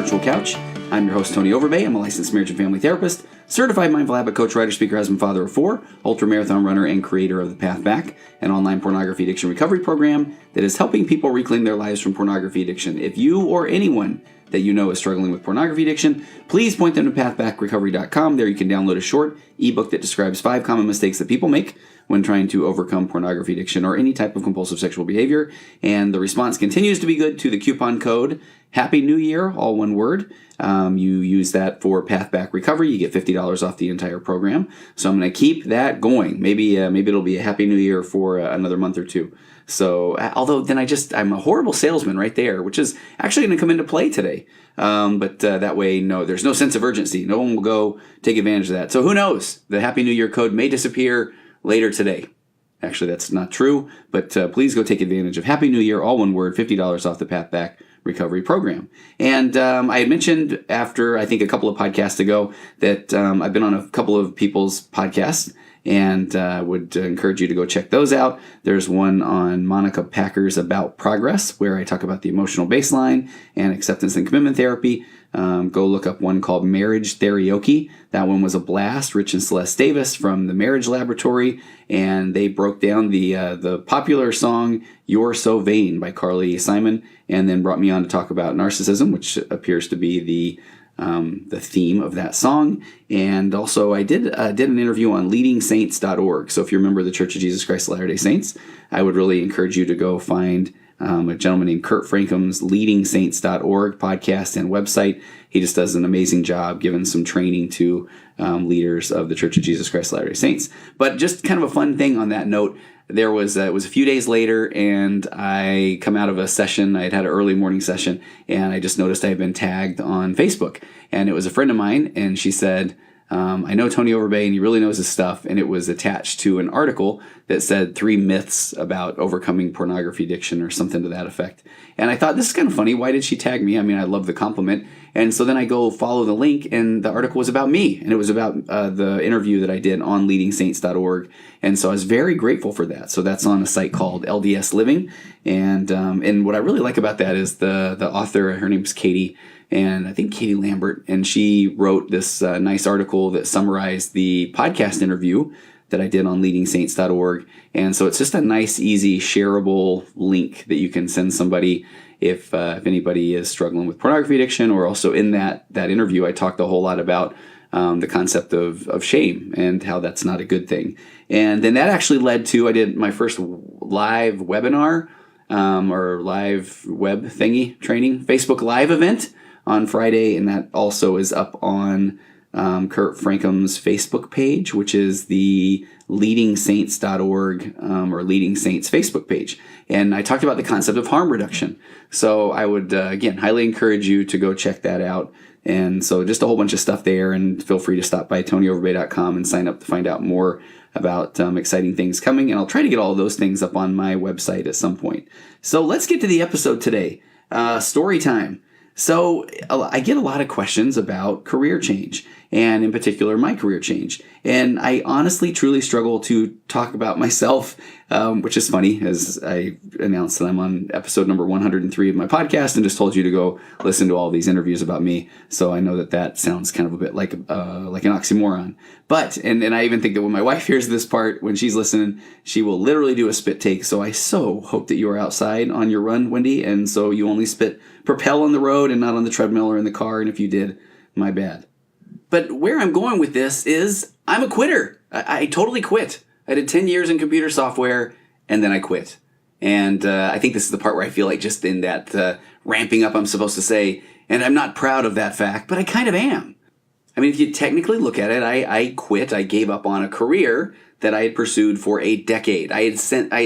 virtual couch. I'm your host, Tony Overbay. I'm a licensed marriage and family therapist, certified mindful habit coach, writer, speaker, husband, father of four, ultra-marathon runner, and creator of The Path Back, an online pornography addiction recovery program that is helping people reclaim their lives from pornography addiction. If you or anyone that you know is struggling with pornography addiction, please point them to pathbackrecovery.com. There you can download a short ebook that describes 5 common mistakes that people make when trying to overcome pornography addiction or any type of compulsive sexual behavior. And the response continues to be good to the coupon code Happy New Year, all one word. You use that for Path Back Recovery. You get $50 off the entire program. So I'm going to keep that going. Maybe it'll be a Happy New Year for another month or two. So, although then I'm a horrible salesman right there, which is actually going to come into play today. But that way, no, there's no sense of urgency. No one will go take advantage of that. So who knows? The Happy New Year code may disappear later today. Actually, that's not true, but please go take advantage of Happy New Year, all one word, $50 off the Path Back Recovery program. And I had mentioned after, I think a couple of podcasts ago, that I've been on a couple of people's podcasts, and would encourage you to go check those out. There's one on Monica Packer's About Progress, where I talk about the emotional baseline and acceptance and commitment therapy. Go look up one called Marriage Karaoke. That one was a blast. Rich and Celeste Davis from the Marriage Laboratory, and they broke down the popular song "You're So Vain" by Carly Simon, and then brought me on to talk about narcissism, which appears to be the theme of that song. And also I did an interview on leadingsaints.org. So if you're a member of the Church of Jesus Christ of Latter-day Saints, I would really encourage you to go find a gentleman named Kurt Frankum's leadingsaints.org podcast and website. He just does an amazing job giving some training to leaders of the Church of Jesus Christ of Latter-day Saints. But just kind of a fun thing on that note, it was a few days later, and I come out of a session. I had an early morning session, and I just noticed I had been tagged on Facebook. And it was a friend of mine, and she said, I know Tony Overbay, and he really knows his stuff. And it was attached to an article that said 3 myths about overcoming pornography addiction or something to that effect. And I thought, this is kind of funny. Why did she tag me? I mean, I love the compliment. And so then I go follow the link, and the article was about me. And it was about the interview that I did on leadingsaints.org. And so I was very grateful for that. So that's on a site called LDS Living. And what I really like about that is the author, her name's Katie, and I think Katie Lambert, and she wrote this nice article that summarized the podcast interview that I did on leadingsaints.org. And so it's just a nice, easy, shareable link that you can send somebody if anybody is struggling with pornography addiction. Or also in that interview, I talked a whole lot about the concept of shame and how that's not a good thing. And then that actually led to, I did my first live webinar or live web thingy training, Facebook Live event on Friday, and that also is up on Kurt Frankum's Facebook page, which is the leadingsaints.org or Leading Saints Facebook page. And I talked about the concept of harm reduction. So I would, again, highly encourage you to go check that out. And so just a whole bunch of stuff there, and feel free to stop by tonyoverbay.com and sign up to find out more about exciting things coming. And I'll try to get all of those things up on my website at some point. So let's get to the episode today. Story time. So I get a lot of questions about career change, and in particular, my career change. And I honestly, truly struggle to talk about myself, which is funny, as I announced that I'm on episode number 103 of my podcast and just told you to go listen to all these interviews about me. So I know that sounds kind of a bit like an oxymoron. But, and I even think that when my wife hears this part, when she's listening, she will literally do a spit take. So I so hope that you are outside on your run, Wendy, and so you only propel on the road and not on the treadmill or in the car. And if you did, my bad. But where I'm going with this is I'm a quitter. I totally quit. I did 10 years in computer software, and then I quit. And I think this is the part where I feel like just in that ramping up I'm supposed to say, and I'm not proud of that fact, but I kind of am. I mean, if you technically look at it, I quit. I gave up on a career that I had pursued for a decade. I had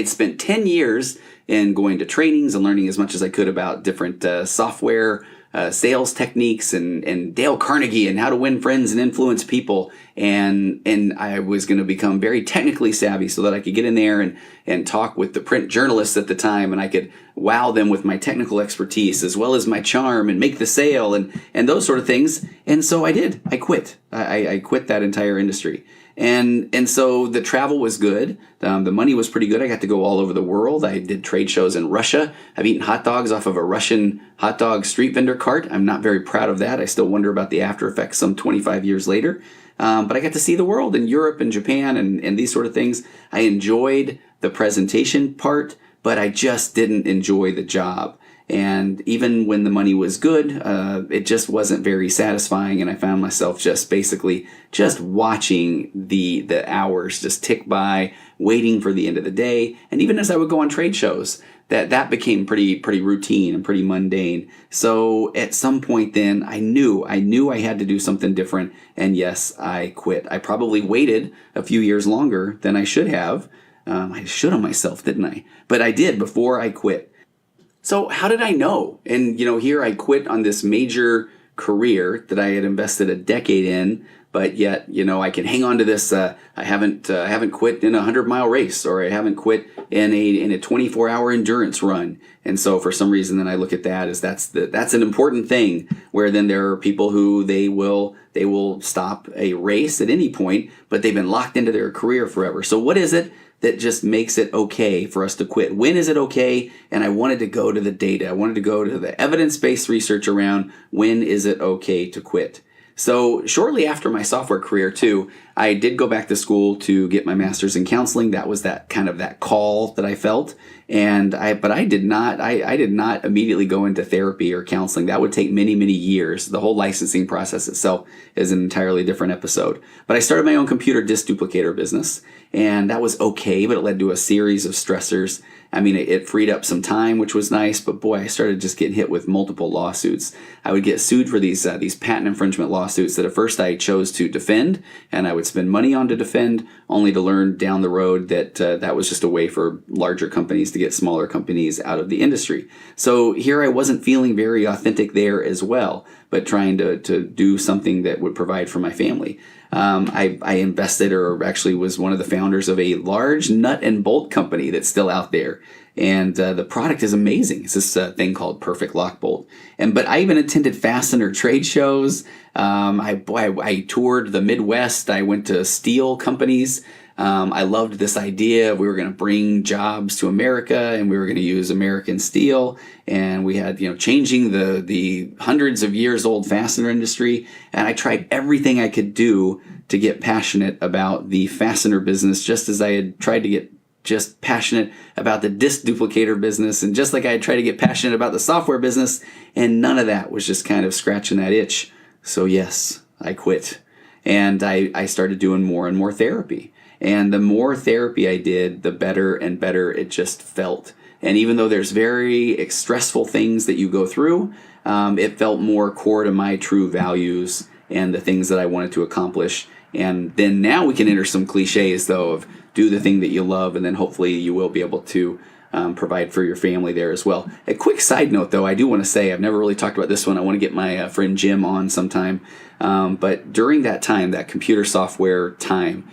spent 10 years in going to trainings and learning as much as I could about different software sales techniques and Dale Carnegie and how to win friends and influence people. And I was going to become very technically savvy so that I could get in there and talk with the print journalists at the time, and I could wow them with my technical expertise as well as my charm and make the sale and those sort of things. And so I did. I quit. I quit that entire industry. And so the travel was good. The money was pretty good. I got to go all over the world. I did trade shows in Russia. I've eaten hot dogs off of a Russian hot dog street vendor cart. I'm not very proud of that. I still wonder about the after effects some 25 years later. But I got to see the world in Europe and Japan and these sort of things. I enjoyed the presentation part, but I just didn't enjoy the job. And even when the money was good, it just wasn't very satisfying. And I found myself just basically just watching the hours just tick by, waiting for the end of the day. And even as I would go on trade shows, that became pretty routine and pretty mundane. So at some point then I knew I had to do something different. And yes, I quit. I probably waited a few years longer than I should have. I should on myself, didn't I? But I did before I quit. So how did I know? And, here I quit on this major career that I had invested a decade in, but yet, I can hang on to this. I haven't quit in a 100-mile race, or I haven't quit in a 24-hour endurance run. And so for some reason, then I look at that as that's an important thing, where then there are people who they will stop a race at any point, but they've been locked into their career forever. So what is it that just makes it okay for us to quit? When is it okay? And I wanted to go to the data. I wanted to go to the evidence-based research around when is it okay to quit. So shortly after my software career too, I did go back to school to get my master's in counseling. That was that call that I felt. But I did not immediately go into therapy or counseling. That would take many, many years. The whole licensing process itself is an entirely different episode. But I started my own computer disk duplicator business, and that was okay, but it led to a series of stressors. I mean, it freed up some time, which was nice, but boy, I started just getting hit with multiple lawsuits. I would get sued for these patent infringement lawsuits that at first I chose to defend, and I would spend money on to defend, only to learn down the road that that was just a way for larger companies to get smaller companies out of the industry. So here I wasn't feeling very authentic there as well, but trying to do something that would provide for my family. I invested, or actually was one of the founders of a large nut and bolt company that's still out there. And the product is amazing. It's this thing called Perfect Lock Bolt. But I even attended fastener trade shows. I toured the Midwest. I went to steel companies. I loved this idea. We were going to bring jobs to America, and we were going to use American steel. And we had, changing the hundreds of years old fastener industry. And I tried everything I could do to get passionate about the fastener business, just as I had tried to get just passionate about the disk duplicator business, and just like I had tried to get passionate about the software business, and none of that was just kind of scratching that itch. So yes, I quit. And I started doing more and more therapy. And the more therapy I did, the better and better it just felt. And even though there's very stressful things that you go through, it felt more core to my true values and the things that I wanted to accomplish. And then now we can enter some cliches, though, of do the thing that you love, and then hopefully you will be able to provide for your family there as well. A quick side note, though, I do want to say, I've never really talked about this one. I want to get my friend Jim on sometime. But during that time, that computer software time,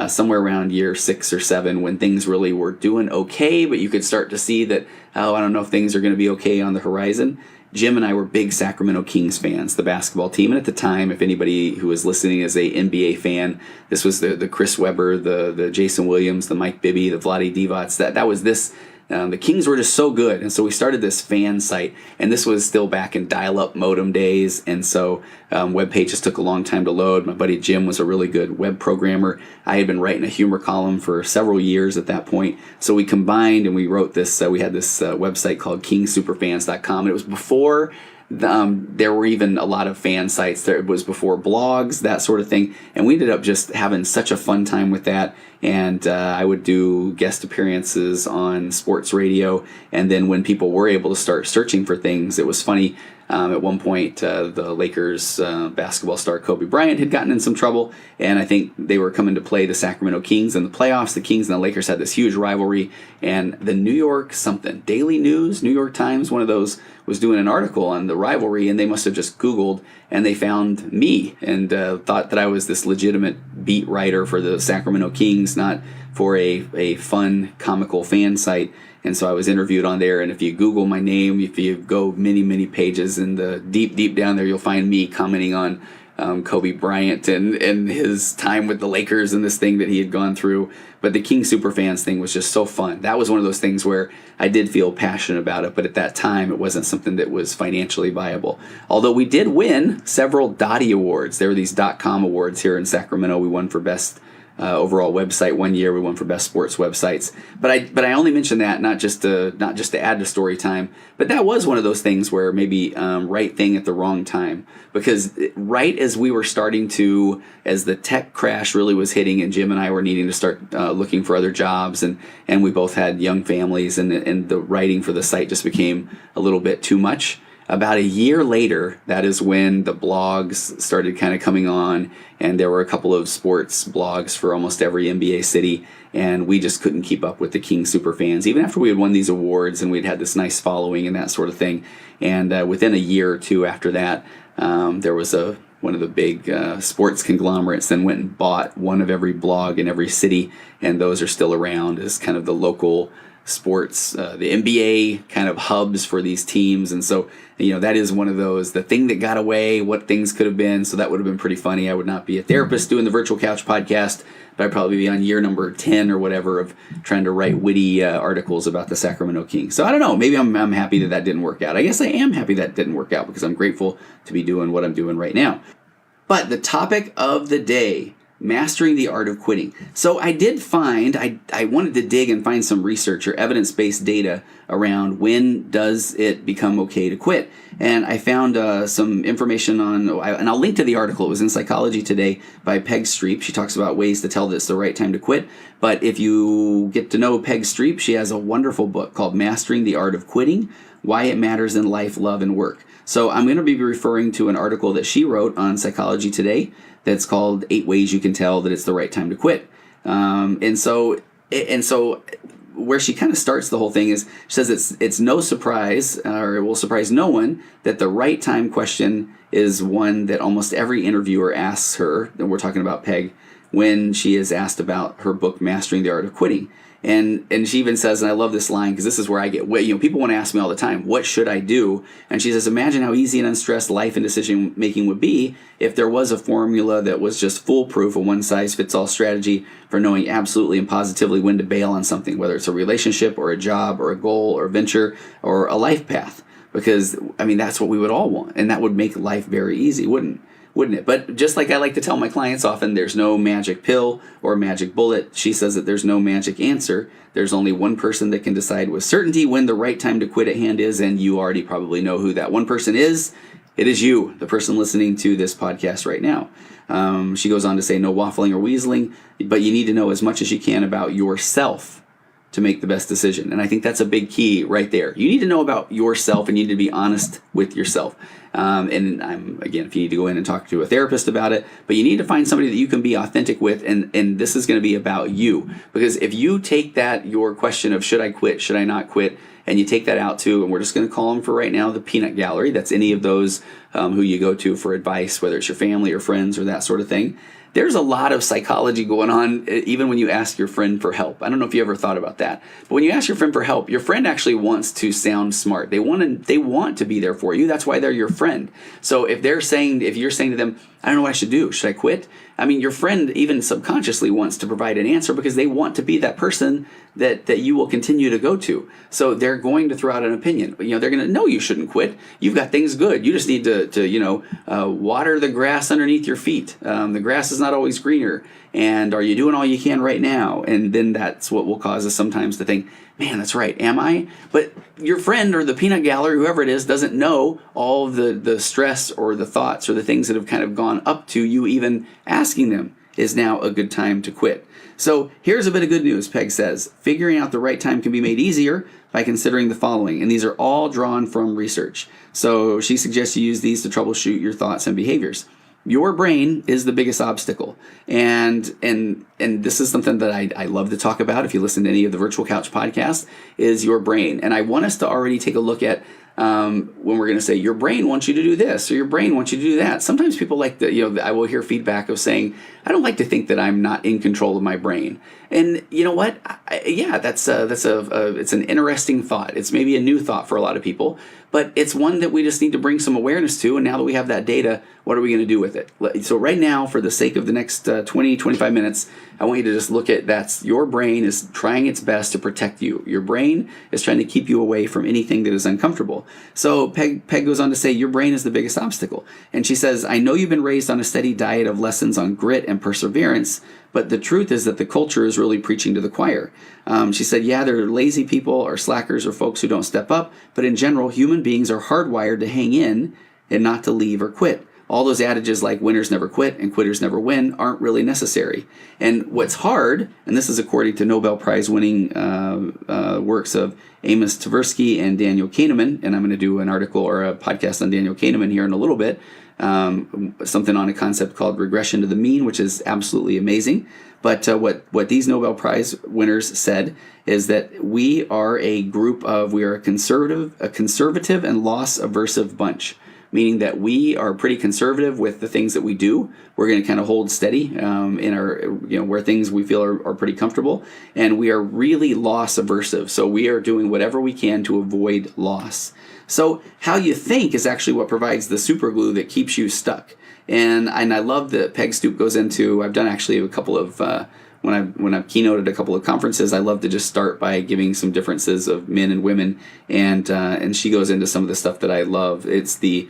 somewhere around year 6 or 7, when things really were doing okay, but you could start to see that, I don't know if things are going to be okay on the horizon. Jim and I were big Sacramento Kings fans, the basketball team. And at the time, if anybody who was listening is a NBA fan, this was the Chris Webber, the Jason Williams, the Mike Bibby, the Vlade Divac. That was this. The Kings were just so good, and so we started this fan site, and this was still back in dial-up modem days, and so web pages took a long time to load. My buddy Jim was a really good web programmer. I had been writing a humor column for several years at that point, so we combined and we wrote this. We had this website called KingSuperfans.com, and it was before there were even a lot of fan sites. It was before blogs, that sort of thing. And we ended up just having such a fun time with that. And I would do guest appearances on sports radio. And then when people were able to start searching for things, it was funny. At one point, the Lakers basketball star Kobe Bryant had gotten in some trouble, and I think they were coming to play the Sacramento Kings in the playoffs. The Kings and the Lakers had this huge rivalry, and the Daily News, New York Times, one of those, was doing an article on the rivalry, and they must have just Googled, and they found me, and thought that I was this legitimate beat writer for the Sacramento Kings, not for a fun, comical fan site. And so I was interviewed on there, and if you Google my name, if you go many, many pages in the deep down there, you'll find me commenting on Kobe Bryant and his time with the Lakers and this thing that he had gone through. But the King Superfans thing was just so fun. That was one of those things where I did feel passionate about it, but at that time it wasn't something that was financially viable. Although we did win several Dottie Awards. There were these .com awards here in Sacramento. We won for best overall website one year. We won for best sports websites. But I only mention that not just to add to story time, but that was one of those things where maybe right thing at the wrong time, because right as we were starting to, as the tech crash really was hitting, and Jim and I were needing to start looking for other jobs, and we both had young families, and the writing for the site just became a little bit too much. About a year later, that is when the blogs started kind of coming on, and there were a couple of sports blogs for almost every NBA city, and we just couldn't keep up with the King Superfans, even after we had won these awards and we'd had this nice following and that sort of thing. And within a year or two after that, there was one of the big sports conglomerates then went and bought one of every blog in every city, and those are still around as kind of the local sports, the NBA kind of hubs for these teams. And so, that is one of those, the thing that got away, what things could have been. So that would have been pretty funny. I would not be a therapist doing the Virtual Couch podcast, but I'd probably be on year number 10 or whatever of trying to write witty articles about the Sacramento Kings. So I don't know, maybe I'm happy that didn't work out. I guess I am happy that didn't work out, because I'm grateful to be doing what I'm doing right now. But the topic of the day, mastering the art of quitting. So I did find, I wanted to dig and find some research or evidence-based data around when does it become okay to quit. And I found some information on, and I'll link to the article. It was in Psychology Today by Peg Streep. She talks about ways to tell that it's the right time to quit. But if you get to know Peg Streep, she has a wonderful book called Mastering the Art of Quitting, Why It Matters in Life, Love, and Work. So I'm going to be referring to an article that she wrote on Psychology Today that's called 8 Ways You Can Tell That It's the Right Time to Quit. And so where she kind of starts the whole thing is, she says it's no surprise, or it will surprise no one, that the right time question is one that almost every interviewer asks her, and we're talking about Peg, when she is asked about her book, Mastering the Art of Quitting. And she even says, and I love this line because this is where I get, people want to ask me all the time, what should I do? And she says, imagine how easy and unstressed life and decision making would be if there was a formula that was just foolproof, a one-size-fits-all strategy for knowing absolutely and positively when to bail on something, whether it's a relationship or a job or a goal or a venture or a life path. Because, that's what we would all want. And that would make life very easy, wouldn't it? But just like I like to tell my clients often, there's no magic pill or magic bullet. She says that there's no magic answer. There's only one person that can decide with certainty when the right time to quit at hand is, and you already probably know who that one person is. It is you, the person listening to this podcast right now. She goes on to say, no waffling or weaseling, but you need to know as much as you can about yourself to make the best decision. And I think that's a big key right there. You need to know about yourself, and you need to be honest with yourself. And again, if you need to go in and talk to a therapist about it, but you need to find somebody that you can be authentic with, and this is going to be about you. Because if you take that, your question of should I quit, should I not quit, and you take that out to, and we're just going to call them for right now the peanut gallery. That's any of those who you go to for advice, whether it's your family or friends or that sort of thing. There's a lot of psychology going on, even when you ask your friend for help. I don't know if you ever thought about that. But when you ask your friend for help, your friend actually wants to sound smart. They want to be there for you. That's why they're your friend. So if you're saying to them, I don't know what I should do. Should I quit? Your friend even subconsciously wants to provide an answer because they want to be that person that you will continue to go to. So they're going to throw out an opinion. They're going to know you shouldn't quit. You've got things good. You just need to water the grass underneath your feet. The grass is not always greener. And are you doing all you can right now? And then that's what will cause us sometimes to think, man, that's right, am I? But your friend or the peanut gallery, whoever it is, doesn't know all the stress or the thoughts or the things that have kind of gone up to you even asking them, is now a good time to quit? So here's a bit of good news, Peg says. Figuring out the right time can be made easier by considering the following, and these are all drawn from research. So she suggests you use these to troubleshoot your thoughts and behaviors. Your brain is the biggest obstacle, and this is something that I love to talk about. If you listen to any of the Virtual Couch podcasts, is your brain. And I want us to already take a look at when we're going to say your brain wants you to do this or your brain wants you to do that. Sometimes people like I will hear feedback of saying, I don't like to think that I'm not in control of my brain. And you know what? Yeah, it's an interesting thought. It's maybe a new thought for a lot of people, but it's one that we just need to bring some awareness to. And now that we have that data, what are we going to do with it? So right now, for the sake of the next 20, 25 minutes, I want you to just look at your brain is trying its best to protect you. Your brain is trying to keep you away from anything that is uncomfortable. So Peg goes on to say, your brain is the biggest obstacle. And she says, I know you've been raised on a steady diet of lessons on grit and perseverance, but the truth is that the culture is really preaching to the choir. She said, yeah, there are lazy people or slackers or folks who don't step up, but in general, human beings are hardwired to hang in and not to leave or quit. All those adages like winners never quit and quitters never win aren't really necessary. And what's hard, and this is according to Nobel Prize winning works of Amos Tversky and Daniel Kahneman, and I'm going to do an article or a podcast on Daniel Kahneman here in a little bit, something on a concept called regression to the mean, which is absolutely amazing. But what these Nobel Prize winners said is that we are a conservative and loss-aversive bunch, meaning that we are pretty conservative with the things that we do. We're going to kind of hold steady in our, where things we feel are pretty comfortable, and we are really loss-aversive. So we are doing whatever we can to avoid loss. So how you think is actually what provides the super glue that keeps you stuck. And I love that Peg Streep goes into, I've done actually a couple of, when I've keynoted a couple of conferences, I love to just start by giving some differences of men and women. And she goes into some of the stuff that I love. It's she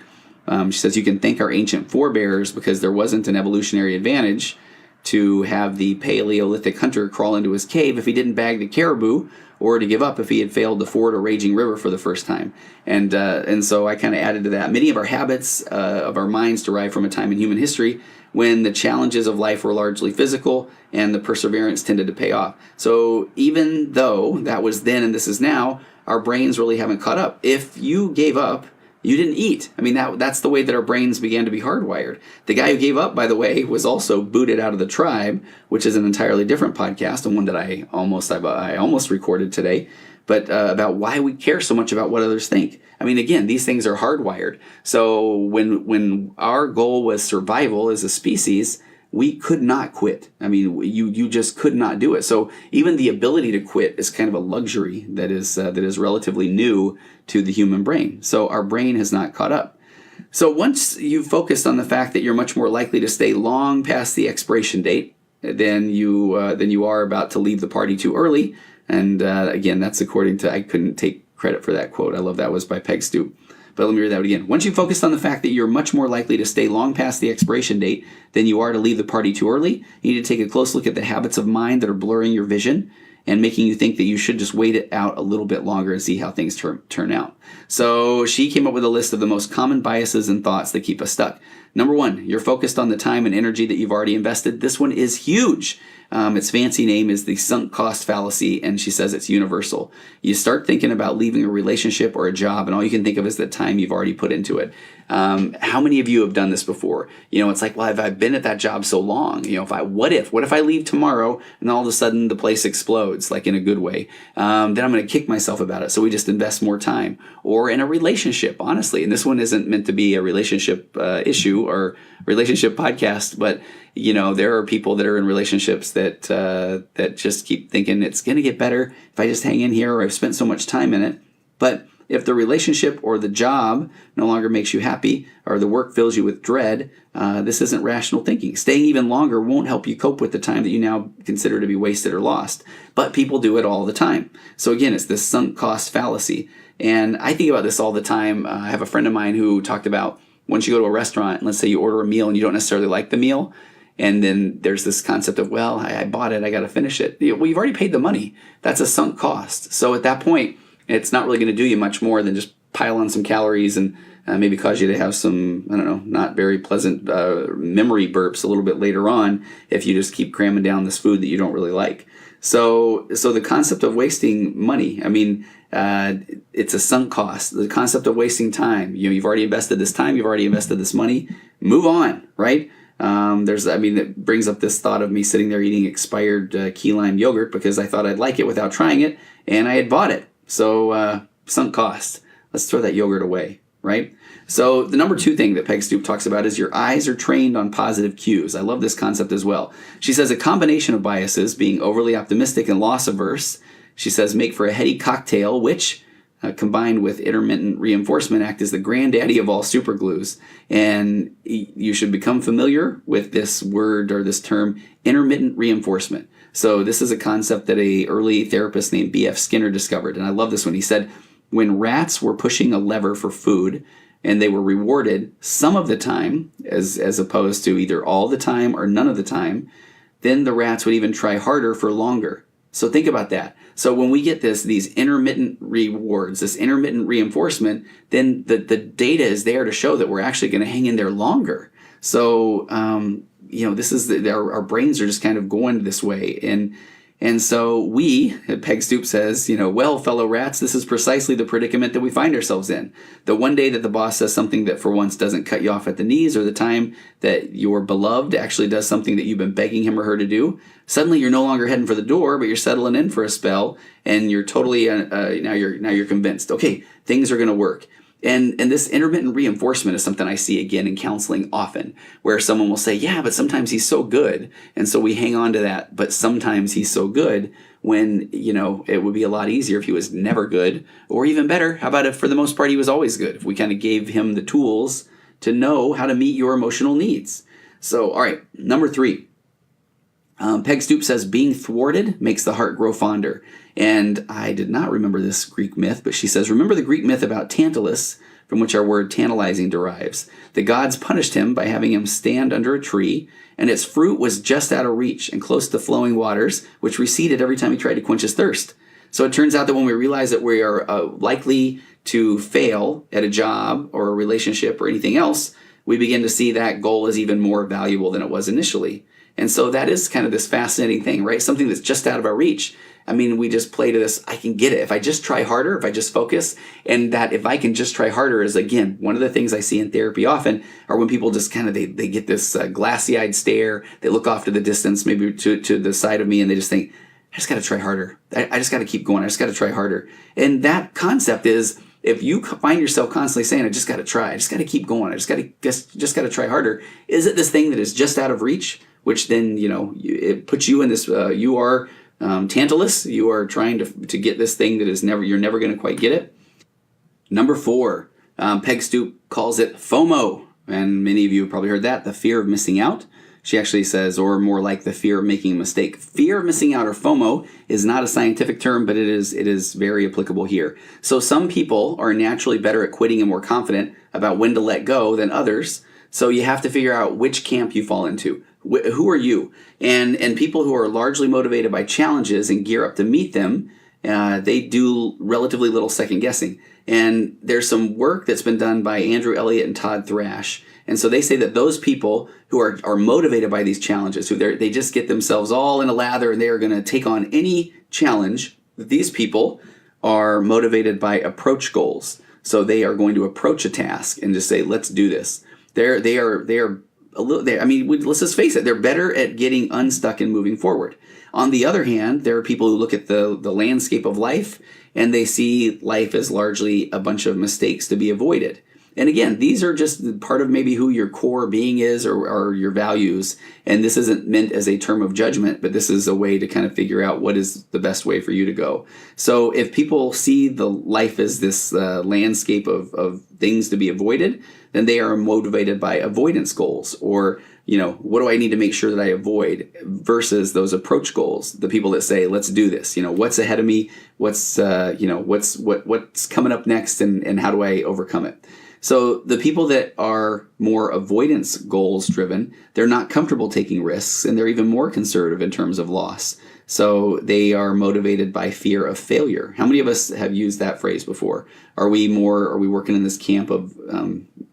says, you can thank our ancient forebears because there wasn't an evolutionary advantage to have the Paleolithic hunter crawl into his cave if he didn't bag the caribou, or to give up if he had failed to ford a raging river for the first time. And so I kind of added to that. Many of our habits of our minds derive from a time in human history when the challenges of life were largely physical and the perseverance tended to pay off. So even though that was then and this is now, our brains really haven't caught up. If you gave up, you didn't eat. I mean, that's the way that our brains began to be hardwired. The guy who gave up, by the way, was also booted out of the tribe, which is an entirely different podcast, and one that I almost recorded today, but about why we care so much about what others think. I mean, again, these things are hardwired. So when our goal was survival as a species, we could not quit. I mean, you just could not do it. So even the ability to quit is kind of a luxury that is relatively new to the human brain. So our brain has not caught up. So once you've focused on the fact that you're much more likely to stay long past the expiration date than you are about to leave the party too early, and again, that's according to, I couldn't take credit for that quote. I love that was by Peg Streep. But let me read that again. Once you've focused on the fact that you're much more likely to stay long past the expiration date than you are to leave the party too early, you need to take a close look at the habits of mind that are blurring your vision and making you think that you should just wait it out a little bit longer and see how things turn out. So she came up with a list of the most common biases and thoughts that keep us stuck. Number one, you're focused on the time and energy that you've already invested. This one is huge. Its fancy name is the sunk cost fallacy, and she says it's universal. You start thinking about leaving a relationship or a job, and all you can think of is the time you've already put into it. How many of you have done this before? It's like, well, I've been at that job so long. What if I leave tomorrow and all of a sudden the place explodes, like in a good way? Then I'm going to kick myself about it. So we just invest more time. Or in a relationship, honestly, and this one isn't meant to be a relationship issue or relationship podcast, but there are people that are in relationships that just keep thinking it's going to get better if I just hang in here, or I've spent so much time in it. But if the relationship or the job no longer makes you happy, or the work fills you with dread, this isn't rational thinking. Staying even longer won't help you cope with the time that you now consider to be wasted or lost. But people do it all the time. So again, it's this sunk cost fallacy. And I think about this all the time. I have a friend of mine who talked about once you go to a restaurant, and let's say you order a meal and you don't necessarily like the meal, and then there's this concept of, well, I bought it, I got to finish it. Well, you've already paid the money. That's a sunk cost. So at that point, it's not really going to do you much more than just pile on some calories and maybe cause you to have some, not very pleasant memory burps a little bit later on if you just keep cramming down this food that you don't really like. So the concept of wasting money, it's a sunk cost. The concept of wasting time, you've already invested this time, you've already invested this money, move on, right? That brings up this thought of me sitting there eating expired key lime yogurt because I thought I'd like it without trying it, and I had bought it. So sunk cost. Let's throw that yogurt away. right? So the number 2 thing that Peg Streep talks about is your eyes are trained on positive cues. I love this concept as well. She says a combination of biases, being overly optimistic and loss averse, she says make for a heady cocktail, which combined with intermittent reinforcement act as the granddaddy of all superglues. And you should become familiar with this word or this term, intermittent reinforcement. So this is a concept that a early therapist named B.F. Skinner discovered. And I love this one. He said, when rats were pushing a lever for food and they were rewarded some of the time, as opposed to either all the time or none of the time, then the rats would even try harder for longer. So think about that. So when we get these intermittent rewards, this intermittent reinforcement, then the data is there to show that we're actually going to hang in there longer. So, this is our brains are just kind of going this way. And so we, Peg Streep says, well, fellow rats, this is precisely the predicament that we find ourselves in. The one day that the boss says something that for once doesn't cut you off at the knees, or the time that your beloved actually does something that you've been begging him or her to do, suddenly you're no longer heading for the door, but you're settling in for a spell, and you're totally now you're convinced, okay, things are going to work. And this intermittent reinforcement is something I see again in counseling often, where someone will say, yeah, but sometimes he's so good. And so we hang on to that, but sometimes he's so good, when, it would be a lot easier if he was never good, or even better, how about if for the most part he was always good? If we kind of gave him the tools to know how to meet your emotional needs. So, all right, number 3. Peg Streep says being thwarted makes the heart grow fonder. And I did not remember this Greek myth, but she says, remember the Greek myth about Tantalus, from which our word tantalizing derives. The gods punished him by having him stand under a tree, and its fruit was just out of reach and close to flowing waters, which receded every time he tried to quench his thirst. So it turns out that when we realize that we are likely to fail at a job or a relationship or anything else, we begin to see that goal is even more valuable than it was initially. And so that is kind of this fascinating thing, right? Something that's just out of our reach. I mean, we just play to this, I can get it. If I just try harder, if I just focus, and that if I can just try harder is, again, one of the things I see in therapy often are when people just kind of, they get this glassy-eyed stare. They look off to the distance, maybe to the side of me, and they just think, I just got to try harder. I just got to keep going. I just got to try harder. And that concept is, if you find yourself constantly saying, I just got to try, I just got to keep going, I just got to try harder, is it this thing that is just out of reach? Which then, it puts you in this, you are Tantalus, you are trying to get this thing that is you're never going to quite get it. Number 4, Peg Streep calls it FOMO. And many of you have probably heard that, the fear of missing out. She actually says, or more like the fear of making a mistake. Fear of missing out, or FOMO, is not a scientific term, but it is very applicable here. So some people are naturally better at quitting and more confident about when to let go than others. So you have to figure out which camp you fall into. Who are you? And people who are largely motivated by challenges and gear up to meet them, they do relatively little second guessing. And there's some work that's been done by Andrew Elliott and Todd Thrash. And so they say that those people who are motivated by these challenges, who they just get themselves all in a lather and they are going to take on any challenge, that these people are motivated by approach goals. So they are going to approach a task and just say, let's do this. They are a little. Let's just face it. They're better at getting unstuck and moving forward. On the other hand, there are people who look at the landscape of life and they see life as largely a bunch of mistakes to be avoided. And again, these are just part of maybe who your core being is or your values. And this isn't meant as a term of judgment, but this is a way to kind of figure out what is the best way for you to go. So if people see the life as this landscape of things to be avoided, then they are motivated by avoidance goals, or, what do I need to make sure that I avoid, versus those approach goals. The people that say, let's do this, what's ahead of me, what's coming up next, and how do I overcome it? So the people that are more avoidance goals driven, they're not comfortable taking risks, and they're even more conservative in terms of loss. So they are motivated by fear of failure. How many of us have used that phrase before? Are we working in this camp of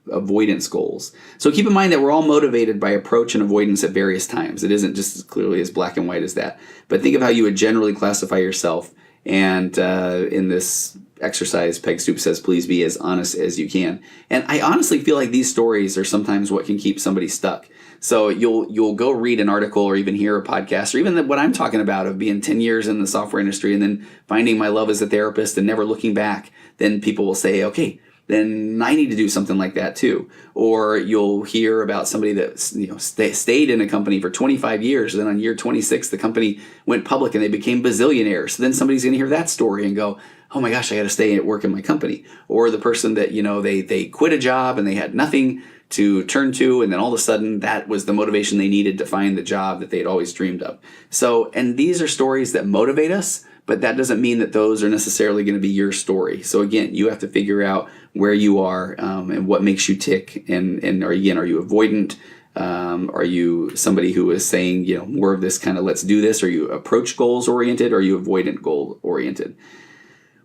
avoidance goals? So keep in mind that we're all motivated by approach and avoidance at various times. It isn't just as clearly as black and white as that. But think of how you would generally classify yourself. And in this exercise, Peg Streep says, please be as honest as you can. And I honestly feel like these stories are sometimes what can keep somebody stuck. So you'll go read an article or even hear a podcast, or even what I'm talking about of being 10 years in the software industry and then finding my love as a therapist and never looking back. Then people will say, okay, then I need to do something like that too. Or you'll hear about somebody that stayed in a company for 25 years, and then on year 26, the company went public and they became bazillionaires. So then somebody's going to hear that story and go, oh my gosh, I got to stay at work in my company. Or the person that, they quit a job and they had nothing to turn to, and then all of a sudden that was the motivation they needed to find the job that they had always dreamed of. So, and these are stories that motivate us, but that doesn't mean that those are necessarily going to be your story. So again, you have to figure out where you are and what makes you tick. And are you avoidant? Are you somebody who is saying, more of this kind of let's do this? Are you approach goals oriented? Or are you avoidant goal oriented?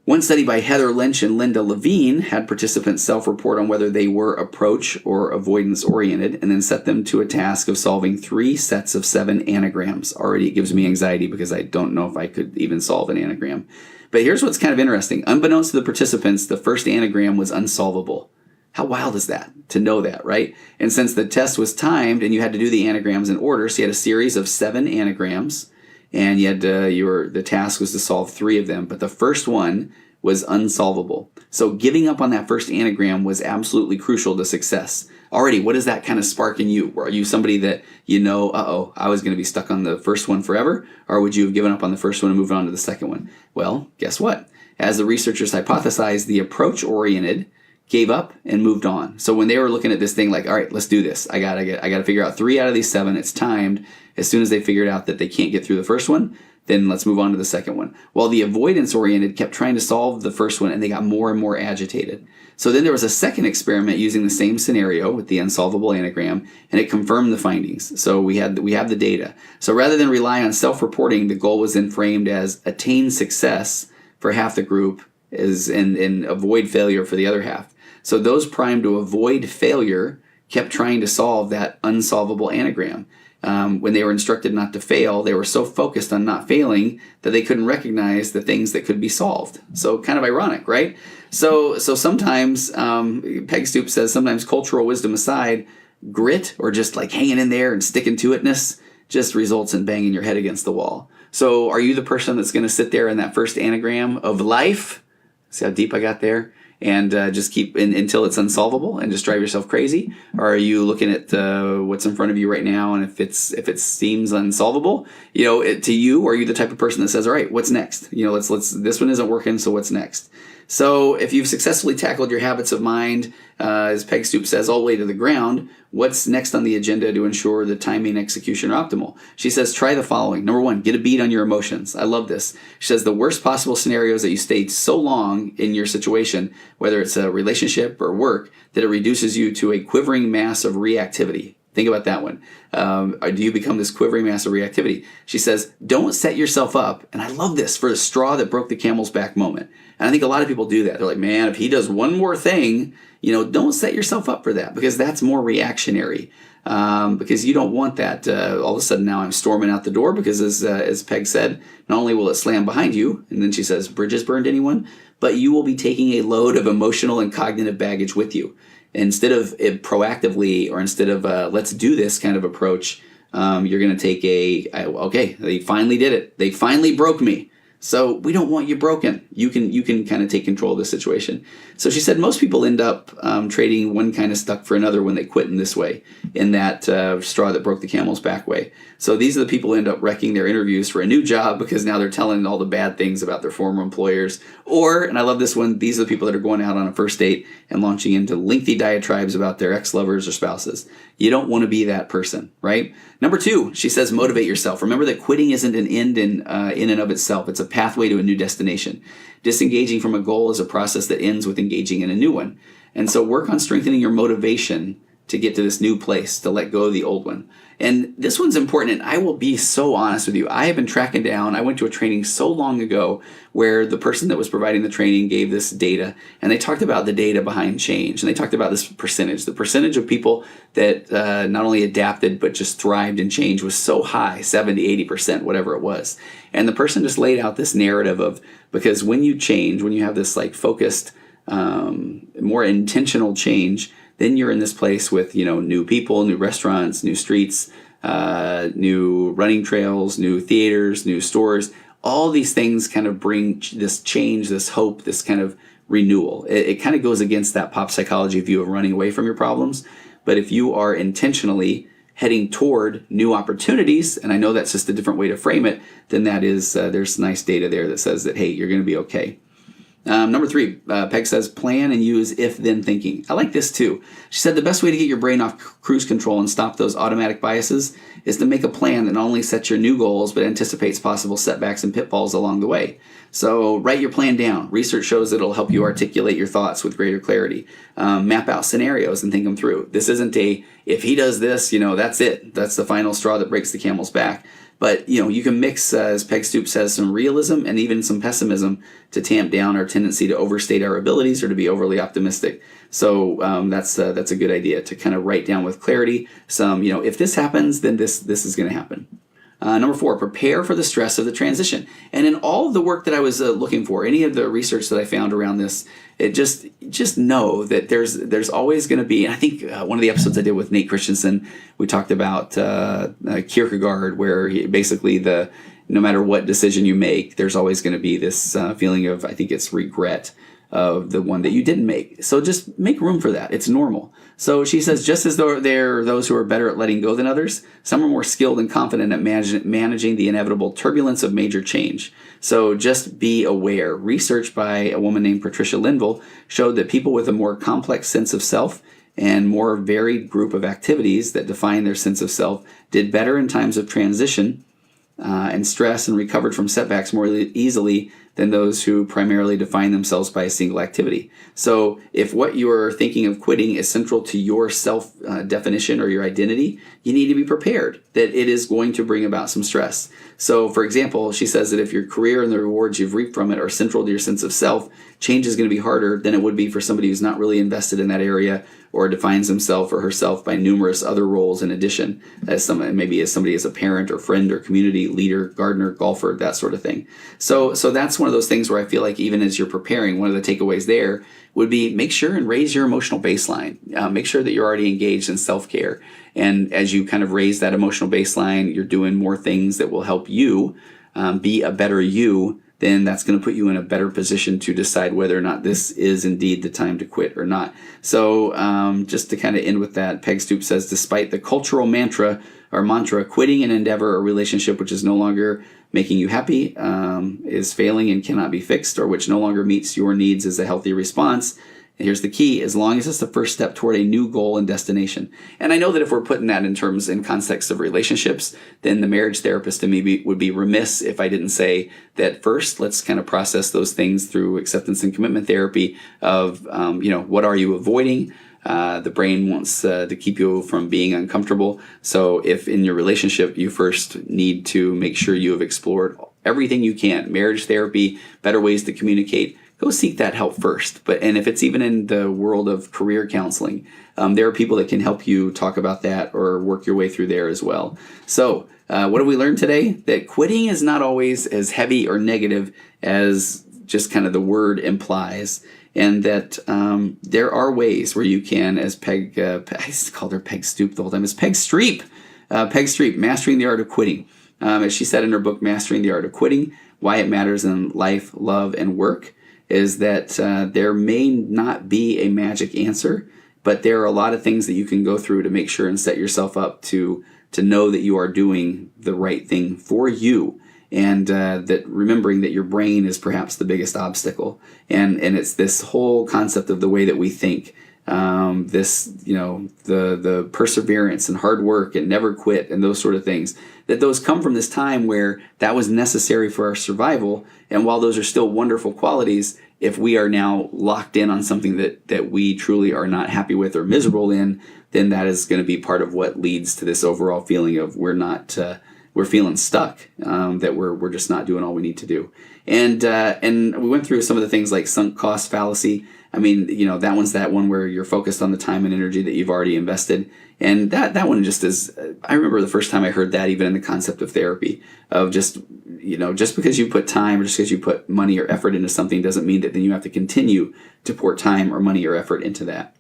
One study by Heather Lynch and Linda Levine had participants self-report on whether they were approach or avoidance oriented, and then set them to a task of solving 3 sets of 7 anagrams. Already it gives me anxiety because I don't know if I could even solve an anagram. But here's what's kind of interesting. Unbeknownst to the participants, the first anagram was unsolvable. How wild is that to know that, right? And since the test was timed and you had to do the anagrams in order, so you had a series of 7 anagrams, and you had the task was to solve 3 of them, but the first one was unsolvable. So giving up on that first anagram was absolutely crucial to success. Already, what does that kind of spark in you? Are you somebody that I was going to be stuck on the first one forever? Or would you have given up on the first one and moved on to the second one? Well, guess what? As the researchers hypothesized, the approach-oriented gave up and moved on. So when they were looking at this thing like, all right, let's do this. I got to figure out 3 out of these 7. It's timed. As soon as they figured out that they can't get through the first one, then let's move on to the second one. While the avoidance-oriented kept trying to solve the first one, and they got more and more agitated. So then there was a second experiment using the same scenario with the unsolvable anagram, and it confirmed the findings. So we have the data. So rather than rely on self-reporting, the goal was then framed as attain success for half the group and avoid failure for the other half. So those primed to avoid failure kept trying to solve that unsolvable anagram. When they were instructed not to fail, they were so focused on not failing that they couldn't recognize the things that could be solved. So kind of ironic, right? So sometimes, Peg Streep says, sometimes cultural wisdom aside, grit or just like hanging in there and sticking to itness just results in banging your head against the wall. So are you the person that's going to sit there in that first anagram of life? See how deep I got there? And just keep until it's unsolvable and just drive yourself crazy? Or are you looking at what's in front of you right now, and if it seems unsolvable, to you, are you the type of person that says, all right, what's next? Let's this one isn't working, so what's next? So if you've successfully tackled your habits of mind, as Peg Streep says, all the way to the ground, what's next on the agenda to ensure the timing and execution are optimal? She says, try the following. Number 1, get a beat on your emotions. I love this. She says the worst possible scenario is that you stayed so long in your situation, whether it's a relationship or work, that it reduces you to a quivering mass of reactivity. Think about that one. Do you become this quivering mass of reactivity? She says, don't set yourself up, and I love this, for the straw that broke the camel's back moment. And I think a lot of people do that. They're like, man, if he does one more thing, don't set yourself up for that, because that's more reactionary. Because you don't want that. All of a sudden now I'm storming out the door because, as Peg said, not only will it slam behind you, and then she says, bridges burned anyone, but you will be taking a load of emotional and cognitive baggage with you. Instead of it proactively, or instead of let's do this kind of approach, you're going to take okay, they finally did it. They finally broke me. So we don't want you broken. You can kind of take control of the situation. So she said most people end up trading one kind of stuck for another when they quit in this way, in that straw that broke the camel's back way. So these are the people who end up wrecking their interviews for a new job because now they're telling all the bad things about their former employers. Or, and I love this one, these are the people that are going out on a first date and launching into lengthy diatribes about their ex-lovers or spouses. You don't want to be that person, right? Number 2, she says motivate yourself. Remember that quitting isn't an end in and of itself. It's a pathway to a new destination. Disengaging from a goal is a process that ends with engaging in a new one. And so work on strengthening your motivation to get to this new place, to let go of the old one. And this one's important, and I will be so honest with you. I have been tracking down, I went to a training so long ago where the person that was providing the training gave this data, and they talked about the data behind change, and they talked about this percentage. The percentage of people that not only adapted but just thrived in change was so high, 70, 80%, whatever it was. And the person just laid out this narrative of, because when you change, when you have this like focused, more intentional change, then you're in this place with, new people, new restaurants, new streets, new running trails, new theaters, new stores. All these things kind of bring this change, this hope, this kind of renewal. It kind of goes against that pop psychology view of running away from your problems. But if you are intentionally heading toward new opportunities, and I know that's just a different way to frame it, then that is, there's nice data there that says that, hey, you're going to be okay. Number 3, Peg says, plan and use if-then thinking. I like this too. She said the best way to get your brain off cruise control and stop those automatic biases is to make a plan that not only sets your new goals, but anticipates possible setbacks and pitfalls along the way. So write your plan down. Research shows that it'll help you articulate your thoughts with greater clarity. Map out scenarios and think them through. This isn't if he does this, that's it. That's the final straw that breaks the camel's back. But, you can mix, as Peg Streep says, some realism and even some pessimism to tamp down our tendency to overstate our abilities or to be overly optimistic. So that's a good idea to kind of write down with clarity some, if this happens, then this is going to happen. Number 4, prepare for the stress of the transition. And in all of the work that I was looking for, any of the research that I found around this, it just know that there's always going to be, and I think one of the episodes I did with Nate Christensen, we talked about Kierkegaard, where basically no matter what decision you make, there's always going to be this feeling of, I think it's regret of the one that you didn't make. So just make room for that. It's normal. So she says, just as though there are those who are better at letting go than others, some are more skilled and confident at managing the inevitable turbulence of major change. So just be aware. Research by a woman named Patricia Linville showed that people with a more complex sense of self and more varied group of activities that define their sense of self did better in times of transition and stress and recovered from setbacks more easily than those who primarily define themselves by a single activity. So if what you're thinking of quitting is central to your self-definition or your identity, you need to be prepared that it is going to bring about some stress. So for example, she says that if your career and the rewards you've reaped from it are central to your sense of self, change is going to be harder than it would be for somebody who's not really invested in that area or defines himself or herself by numerous other roles in addition, maybe as somebody as a parent or friend or community leader, gardener, golfer, that sort of thing. So that's one of those things where I feel like even as you're preparing, one of the takeaways there would be make sure and raise your emotional baseline. Make sure that you're already engaged in self-care. And as you kind of raise that emotional baseline, you're doing more things that will help you be a better you, then that's going to put you in a better position to decide whether or not this is indeed the time to quit or not. So just to kind of end with that, Peg Streep says, despite the cultural mantra, quitting an endeavor or relationship which is no longer making you happy, is failing and cannot be fixed, or which no longer meets your needs as a healthy response. And here's the key, as long as it's the first step toward a new goal and destination. And I know that if we're putting that in context of relationships, then the marriage therapist to me would be remiss if I didn't say that first, let's kind of process those things through acceptance and commitment therapy of, what are you avoiding? The brain wants to keep you from being uncomfortable. So if in your relationship, you first need to make sure you have explored everything you can, marriage therapy, better ways to communicate, go seek that help first. And if it's even in the world of career counseling, there are people that can help you talk about that or work your way through there as well. So what have we learned today? That quitting is not always as heavy or negative as just kind of the word implies. And that there are ways where you can, as Peg, I used to call her Peg Streep the whole time, as Peg Streep. Peg Streep, Mastering the Art of Quitting. As she said in her book, Mastering the Art of Quitting, Why It Matters in Life, Love, and Work, is that there may not be a magic answer, but there are a lot of things that you can go through to make sure and set yourself up to know that you are doing the right thing for you. And that remembering that your brain is perhaps the biggest obstacle. And it's this whole concept of the way that we think, the perseverance and hard work and never quit and those sort of things, that those come from this time where that was necessary for our survival. And while those are still wonderful qualities, if we are now locked in on something that we truly are not happy with or miserable in, then that is going to be part of what leads to this overall feeling of we're feeling stuck, that we're just not doing all we need to do. And we went through some of the things like sunk cost fallacy. I mean, that one's that one where you're focused on the time and energy that you've already invested. And that one just is, I remember the first time I heard that even in the concept of therapy, of just because you put time or just because you put money or effort into something doesn't mean that then you have to continue to pour time or money or effort into that.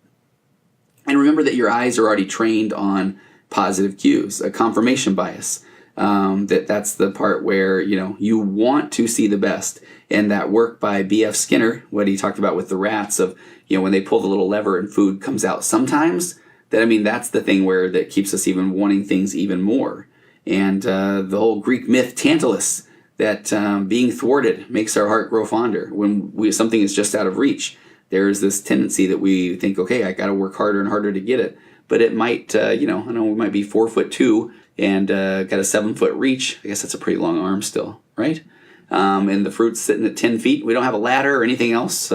And remember that your eyes are already trained on positive cues, a confirmation bias. That's the part where, you want to see the best. And that work by B.F. Skinner, what he talked about with the rats of, when they pull the little lever and food comes out sometimes, that's the thing where that keeps us even wanting things even more. And the whole Greek myth Tantalus, that being thwarted makes our heart grow fonder. When something is just out of reach, there's this tendency that we think, okay, I got to work harder and harder to get it. But it might, we might be 4'2" and got a 7-foot reach. I guess that's a pretty long arm still, right? And the fruit's sitting at 10 feet. We don't have a ladder or anything else.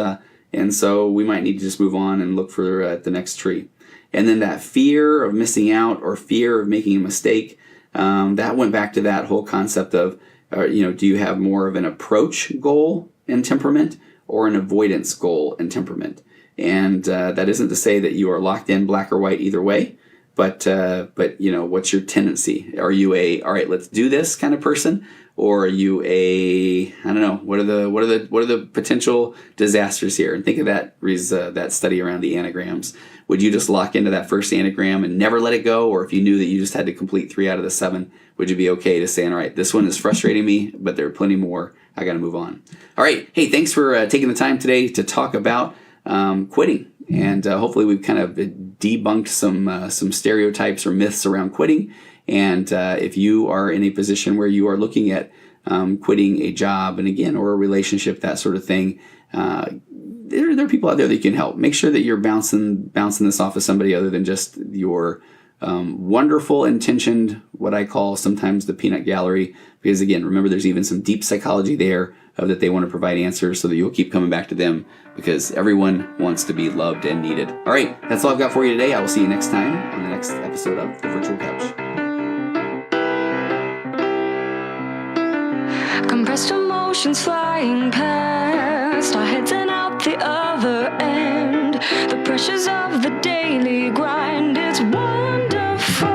And so we might need to just move on and look for the next tree. And then that fear of missing out or fear of making a mistake, that went back to that whole concept of, do you have more of an approach goal and temperament or an avoidance goal and temperament? And that isn't to say that you are locked in black or white either way, but what's your tendency? Are you all right, let's do this kind of person? Or are you what are the potential disasters here? And think of that study around the anagrams. Would you just lock into that first anagram and never let it go? Or if you knew that you just had to complete 3 out of the 7, would you be okay to saying, all right, this one is frustrating me, but there are plenty more. I got to move on. All right. Hey, thanks for taking the time today to talk about quitting. And hopefully we've kind of debunked some stereotypes or myths around quitting. And if you are in a position where you are looking at quitting a job, and again, or a relationship, that sort of thing, there are people out there that you can help. Make sure that you're bouncing this off of somebody other than just your wonderful intentioned, what I call sometimes the peanut gallery. Because again, remember, there's even some deep psychology there of that they want to provide answers so that you'll keep coming back to them, because everyone wants to be loved and needed. All right, that's all I've got for you today. I will see you next time on the next episode of The Virtual Couch. Compressed emotions flying past our heads and out the other end. The pressures of the daily grind, it's wonderful.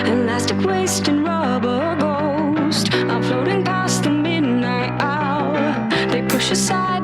Elastic waste and rubber ghost are floating past the midnight hour. They push aside